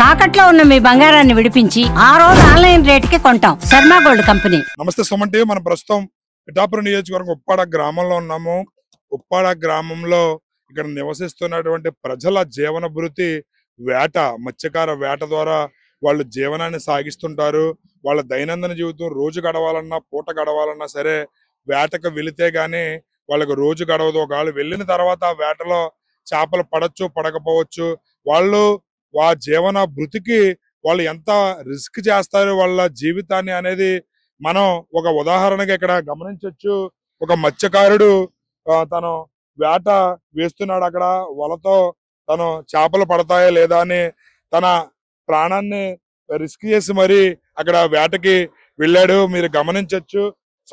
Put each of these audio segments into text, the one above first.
తాకట్లో ఉన్న మీ బంగారాన్ని విడిపించి ఆ రోజు ఆన్లైన్ రేటుకి కొంటాం. Sharma gold company. నమస్తే సుమన్ టీవీ. మనం ప్రస్తుతం పిఠాపురం నియోజకవర్గం ఉప్పాడ గ్రామంలో ఉన్నాము. ఉప్పాడ గ్రామంలో ఇక్కడ నివసిస్తున్నటువంటి ప్రజల జీవన భృతి వేట, మత్స్యకార వేట ద్వారా వాళ్ళు జీవనాన్ని సాగిస్తుంటారు. వాళ్ళ దైనందిన జీవితం రోజు గడవాలన్నా, పూట గడవాలన్నా సరే వేటకు వెళితే గానీ వాళ్ళకి రోజు గడవదు. ఒకవేళ వెళ్ళిన తర్వాత ఆ వేటలో చేపలు పడచ్చు, పడకపోవచ్చు. వాళ్ళు జీవన భృతికి వాళ్ళు ఎంత రిస్క్ చేస్తారు వాళ్ళ జీవితాన్ని అనేది మనం ఒక ఉదాహరణగా ఇక్కడ గమనించవచ్చు. ఒక మత్స్యకారుడు తను వేట వేస్తున్నాడు. అక్కడ వలతో తను చేపలు పడతాయా లేదా అని తన ప్రాణాన్ని రిస్క్ చేసి మరి అక్కడ వేటకి వెళ్ళాడు. మీరు గమనించవచ్చు.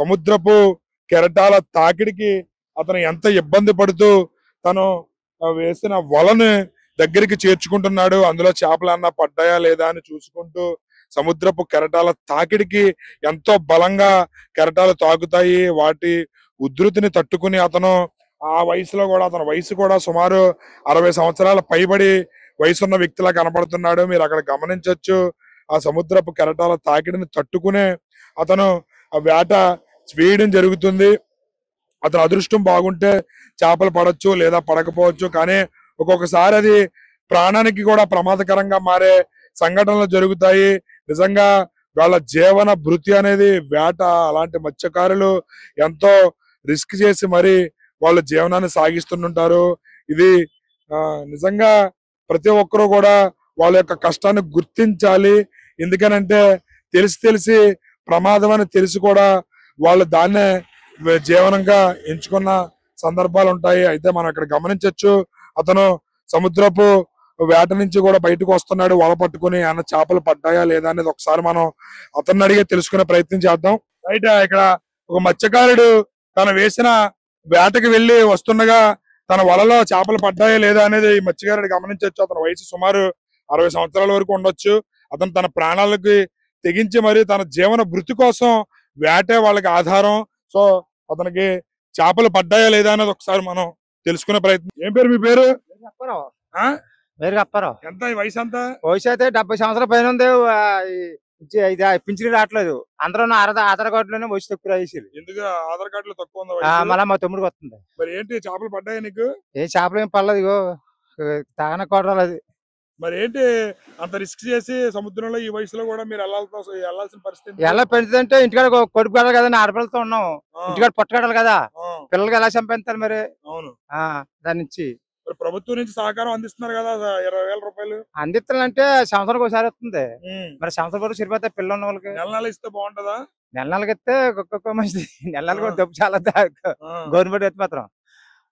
సముద్రపు కెరటాల తాకిడికి అతను ఎంత ఇబ్బంది పడుతూ తను వేసిన వలని దగ్గరికి చేర్చుకుంటున్నాడు. అందులో చేపలు అన్నా పడ్డాయా లేదా అని చూసుకుంటూ సముద్రపు కెరటాల తాకిడికి ఎంతో బలంగా కెరటాలు తాకుతాయి. వాటి ఉధృతిని తట్టుకుని అతను ఆ వయసులో కూడా, అతని వయసు కూడా సుమారు 60 సంవత్సరాల పైబడి వయసున్న వ్యక్తిలా కనపడుతున్నాడు. మీరు అక్కడ గమనించవచ్చు. ఆ సముద్రపు కెరటాల తాకిడిని తట్టుకునే అతను ఆ వేట వేయడం జరుగుతుంది. అతను అదృష్టం బాగుంటే చేపలు పడవచ్చు లేదా పడకపోవచ్చు. కానీ ఒక్కొక్కసారి అది ప్రాణానికి కూడా ప్రమాదకరంగా మారే సంఘటనలు జరుగుతాయి. నిజంగా వాళ్ళ జీవన భృతి అనేది వేట. అలాంటి మత్స్యకారులు ఎంతో రిస్క్ చేసి మరి వాళ్ళ జీవనాన్ని సాగిస్తుంటారు. ఇది నిజంగా ప్రతి ఒక్కరూ కూడా వాళ్ళ యొక్క కష్టాన్ని గుర్తించాలి. ఎందుకనంటే తెలిసి ప్రమాదం అని తెలిసి కూడా వాళ్ళు దాన్నే జీవనంగా ఎంచుకున్న సందర్భాలు ఉంటాయి. అయితే మనం ఇక్కడ గమనించవచ్చు. అతను సముద్రపు వేట నుంచి కూడా బయటకు వస్తున్నాడు వల పట్టుకుని. అన్న చేపలు పడ్డాయా లేదా అనేది ఒకసారి మనం అతన్ని అడిగే తెలుసుకునే ప్రయత్నం చేద్దాం. అయితే ఇక్కడ ఒక మత్స్యకారుడు తను వేసిన వేటకి వెళ్లి వస్తుండగా తన వలలో చేపలు పడ్డాయా లేదా అనేది ఈ మత్స్యకారుడు గమనించవచ్చు. అతని వయసు సుమారు 60 సంవత్సరాల వరకు ఉండొచ్చు. అతను తన ప్రాణాలకి తెగించి మరి తన జీవన భృతి కోసం వేటే వాళ్ళకి ఆధారం. సో అతనికి చేపలు పడ్డాయా లేదా అనేది ఒకసారి మనం తెలుసుకునే ప్రయత్నం. ఏం పేరు మీ పేరు? ఎంత వయసు? అంతా వయసు అయితే 70 సంవత్సరాల పైన ఉంది. పింఛన్ రావట్లేదు. అందరూ ఆధార్ కార్డులోనే వయసు తక్కువ రాసేది. ఎందుకు ఆధార్ కార్డు లో తక్కువ ఉందా? మళ్ళా మా తమ్ముడికి వస్తుంది. మరి ఏంటి చేపలు పడ్డాయి నీకు? ఏ చేపలు ఏం పడలేదు. ఇగో తాగన కోటరాలు అది. మరి ఏంటి అంత రిస్క్ చేసి సముద్రంలో ఈ వయసులో కూడా మీరు వెళ్ళాల్సిన పరిస్థితి? ఎలా పెంచుదంటే ఇంటికాడ కొడుకు కడాలి కదా, ఆడపిల్లతో ఉన్నాం. ఇంటికాడ పట్టుకడాలి కదా, పిల్లలకి ఎలా చంపేస్తారు మరి. అవును. దాని నుంచి ప్రభుత్వం నుంచి సహకారం అందిస్తున్నారు కదా, 20,000 రూపాయలు అందిస్తానంటే సంవత్సరానికి ఒకసారి వస్తుంది. మరి సంవత్సరం వరకు సరిపోతే పిల్లలు ఉన్న వాళ్ళకి నెల ఇస్తే బాగుంటదా? నెలకి ఇస్తే ఒక్కొక్క మంచిది. నెలలకు డబ్బు చాలా గవర్నమెంట్ అయితే మాత్రం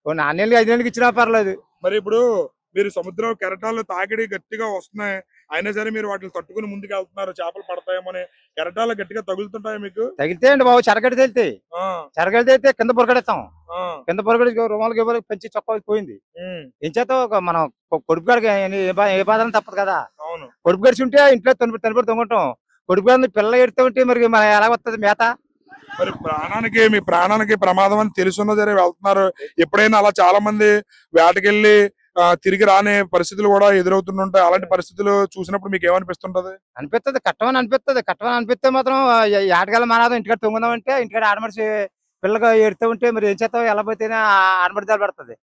4 నెలలకి 5 నెలలకి ఇచ్చినా పర్లేదు. మరి ఇప్పుడు మీరు సముద్రం కెరటాలు తాకిడి గట్టిగా వస్తున్నాయి, అయినా సరే మీరు వాటిని తట్టుకుని ముందుకు వెళ్తున్నారు. చేపలు పడతాయేమని చేపలు గట్టిగా తగులుతుంటాయి మీకు? తగిలితే అండి బాబు, చెరగడి తేలితే చెరగడి తేలితే కింద పొరగడేస్తాం. కింద పొరగడి రుమాలకి పెంచి చొక్కా పోయింది. ఏం చేత మనం కొడుకు గడికి ఏ బాధలు తప్పదు కదా. కొడుకు గడిచి ఉంటే ఇంట్లో తనపడి తొంగటం. కొడుకు గడి పిల్లలు ఎడుతూ ఉంటే మరి ఎలా వస్తుంది మేత? మరి మీ ప్రాణానికి ప్రమాదం అని తెలుసున్న సరే వెళ్తున్నారు. ఎప్పుడైనా అలా చాలా మంది వేటకెళ్ళి తిరిగి రాని పరిస్థితులు కూడా ఎదురవుతుంటాయి. అలాంటి పరిస్థితులు చూసినప్పుడు మీకు ఏమనిపిస్తుంటది? అనిపిస్తుంది కట్టమని అనిపిస్తే మాత్రం ఏటకెళ్ళ మానదు. ఇంటికాడ తొంగుదాం అంటే ఇంటికాడ ఆడమడిచి పిల్లగా ఎడుతూ ఉంటే మరి ఏం చేస్తావు? ఎలా పోతేనే ఆడమడిదాలు పడుతుంది.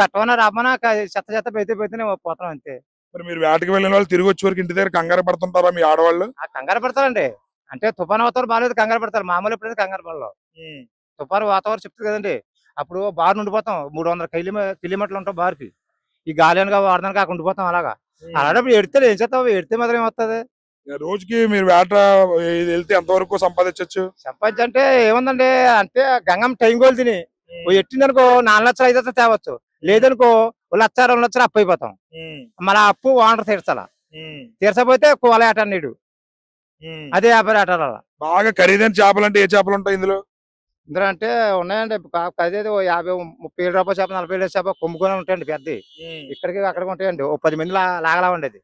కట్టమన్నా రామన్నా చెత్త పోతేనే పోతాం అంతే. మరి మీరు వేటకి వెళ్ళిన వాళ్ళు తిరిగి వచ్చే వరకు ఇంటి దగ్గర కంగారు పడుతుంటారా మీ ఆడవాళ్ళు? కంగారు పడతారండి. అంటే తుఫాను వాతావరణం బాగాలేదు, కంగారు పడతారు. మామూలు ఎప్పుడైతే కంగారు పడలో. తుఫాను వాతావరణం చెప్తుంది కదండి, అప్పుడు బారు ఉండిపోతాం. 300 కిలోమీటర్లు ఉంటాం బారుకి. ఈ గాలి అనగా వాడదానికి అక్కడ ఉండిపోతాం. అలాగా అలాంటప్పుడు ఎడితే ఏం చేస్తావు? ఎడితే మాత్రం ఏమవుతుంది? రోజుకి మీరు వేట వెళ్తే ఎంతవరకు సంపాదించవచ్చు? సంపాదించంటే ఏముందండి, అంటే గంగమ్మ టైం గోలు తిని ఎట్టిందనుకో 4 లక్షలు 5 లక్షలు తేవచ్చు. లేదనుకో 1 లక్ష 2 లక్షలు అప్పు అయిపోతాం. మళ్ళీ అప్పు ఓనర్ తీర్చాలా. తీర్చపోతే కోల ఆట నీడు అదే వ్యాపారి ఆట. బాగా ఖరీదైన చేపలు అంటే ఏ చేపలు ఉంటాయి ఇందులో అంటే ఉన్నాయండి. అదే 50-30 రూపాయల చేప, 40 చేప కొమ్ముకొని ఉంటాయండి పెద్ద. ఇక్కడికి అక్కడికి ఉంటాయండి. 10 మంది లాగలా ఉండేది.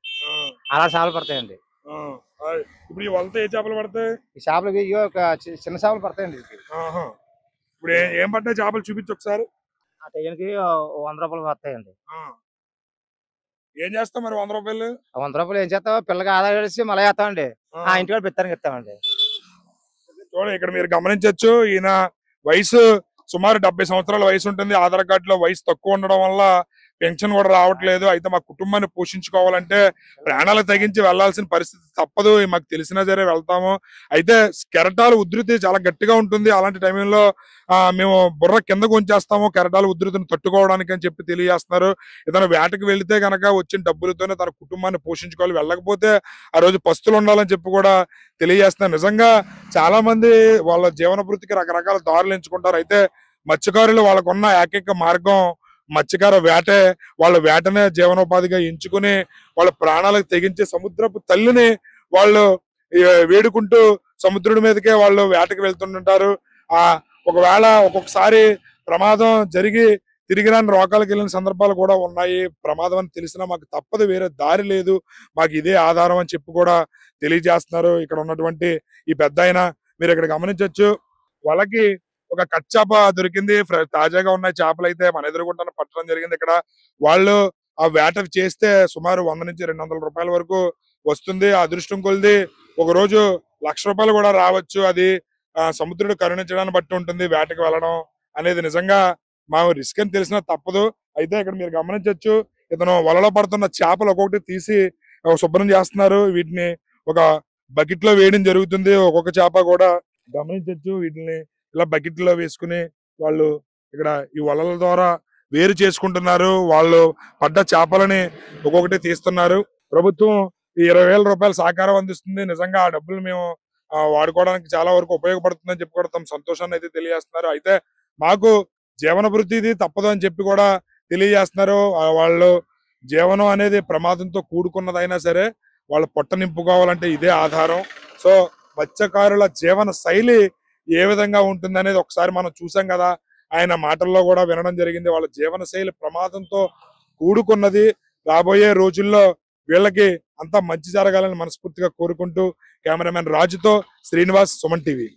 అలా చేపలు పడతాయండి. ఇప్పుడు ఈ వలతో ఏ చేపలు పడతాయి? ఈ చేపలకి చిన్న చేపలు పడతాయండి. ఇప్పుడు ఏం పడ్డాయి చేపలు చూపించు ఒకసారి. ఆ టైంకి 100 రూపాయలు పడతాయండి. ఏం చేస్తాం మరి 100 రూపాయలు? 100 రూపాయలు ఏం చేస్తాం, పిల్లకి ఆదాయం కలిసి మళ్ళీ వేస్తామండి. ఆ ఇంటికాడ పెత్తానికి ఇస్తామండి. చూడండి ఇక్కడ మీరు గమనించవచ్చు, ఈయన వయసు సుమారు 70 సంవత్సరాల వయసు ఉంటుంది. ఆధార్ కార్డులో వయసు తక్కువ ఉండడం వల్ల పెన్షన్ కూడా రావట్లేదు. అయితే మా కుటుంబాన్ని పోషించుకోవాలంటే ప్రాణాలు తెగించి వెళ్లాల్సిన పరిస్థితి తప్పదు, మాకు తెలిసినా సరే వెళ్తాము. అయితే కెరటాల ఉధృతి చాలా గట్టిగా ఉంటుంది. అలాంటి టైంలో మేము బుర్ర కిందకు ఉంచేస్తాము కెరటాల ఉధృతిని తట్టుకోవడానికి అని చెప్పి తెలియజేస్తున్నారు. ఇతను వేటకు వెళితే గనక వచ్చిన డబ్బులతోనే తన కుటుంబాన్ని పోషించుకోవాలి, వెళ్ళకపోతే ఆ రోజు పస్తులు ఉండాలని చెప్పి కూడా తెలియజేస్తున్నారు. నిజంగా చాలా మంది వాళ్ళ జీవన వృత్తికి రకరకాల దారులు ఎంచుకుంటారు. అయితే మత్స్యకారులు వాళ్ళకున్న ఏకైక మార్గం మత్స్యకార వేటే. వాళ్ళ వేటనే జీవనోపాధిగా ఎంచుకుని వాళ్ళ ప్రాణాలకు తెగించి సముద్రపు తల్లిని వాళ్ళు వేడుకుంటూ సముద్రుడి మీదకే వాళ్ళు వేటకు వెళ్తుంటారు. ఒకవేళ ఒక్కొక్కసారి ప్రమాదం జరిగి తిరిగి రాని రోగాలకు వెళ్ళిన సందర్భాలు కూడా ఉన్నాయి. ప్రమాదం అని తెలిసినా మాకు తప్పదు, వేరే దారి లేదు, మాకు ఇదే ఆధారం అని చెప్పి కూడా తెలియజేస్తున్నారు. ఇక్కడ ఉన్నటువంటి ఈ పెద్ద ఆయన మీరు ఇక్కడ గమనించవచ్చు, వాళ్ళకి ఒక కచ్చాప దొరికింది. తాజాగా ఉన్న చేపలు అయితే మన ఎదురుగుంటాను పట్టడం జరిగింది. ఇక్కడ వాళ్ళు ఆ వేట చేస్తే సుమారు 100 నుంచి 200 రూపాయల వరకు వస్తుంది. అదృష్టం కొలిది ఒక రోజు 1,00,000 రూపాయలు కూడా రావచ్చు. అది సముద్రుడు కరుణించడాన్ని బట్టి ఉంటుంది వేటకు వెళ్ళడం అనేది. నిజంగా మా రిస్క్ అని తెలిసినా తప్పదు. అయితే ఇక్కడ మీరు గమనించవచ్చు, ఇతను వలలో పడుతున్న చేపలు ఒక్కొక్కటి తీసి శుభ్రం చేస్తున్నారు. వీటిని ఒక బకెట్ లో వేయడం జరుగుతుంది. ఒక్కొక్క చేప కూడా గమనించవచ్చు, వీటిని ఇలా బకెట్ లో వేసుకుని వాళ్ళు ఇక్కడ ఈ వలల ద్వారా వేరు చేసుకుంటున్నారు. వాళ్ళు పడ్డ చేపలని ఒక్కొక్కటి తీస్తున్నారు. ప్రభుత్వం ఈ 20,000 రూపాయలు సహకారం అందిస్తుంది. నిజంగా ఆ డబ్బులు మేము వాడుకోవడానికి చాలా వరకు ఉపయోగపడుతుందని చెప్పి కూడా తమ సంతోషాన్ని అయితే తెలియజేస్తున్నారు. అయితే మాకు జీవన వృత్తి ఇది తప్పదు అని చెప్పి కూడా తెలియజేస్తున్నారు. వాళ్ళు జీవనం అనేది ప్రమాదంతో కూడుకున్నదైనా సరే వాళ్ళ పొట్ట నింపుకోవాలంటే ఇదే ఆధారం. సో మత్స్యకారుల జీవన శైలి ఏ విధంగా ఉంటుంది అనేది ఒకసారి మనం చూసాం కదా, ఆయన మాటల్లో కూడా వినడం జరిగింది. వాళ్ళ జీవన శైలి ప్రమాదంతో కూడుకున్నది. రాబోయే రోజుల్లో వీళ్ళకి అంతా మంచి జరగాలని మనస్ఫూర్తిగా కోరుకుంటూ కెమెరామెన్ రాజుతో శ్రీనివాస్, సుమన్ టీవీ.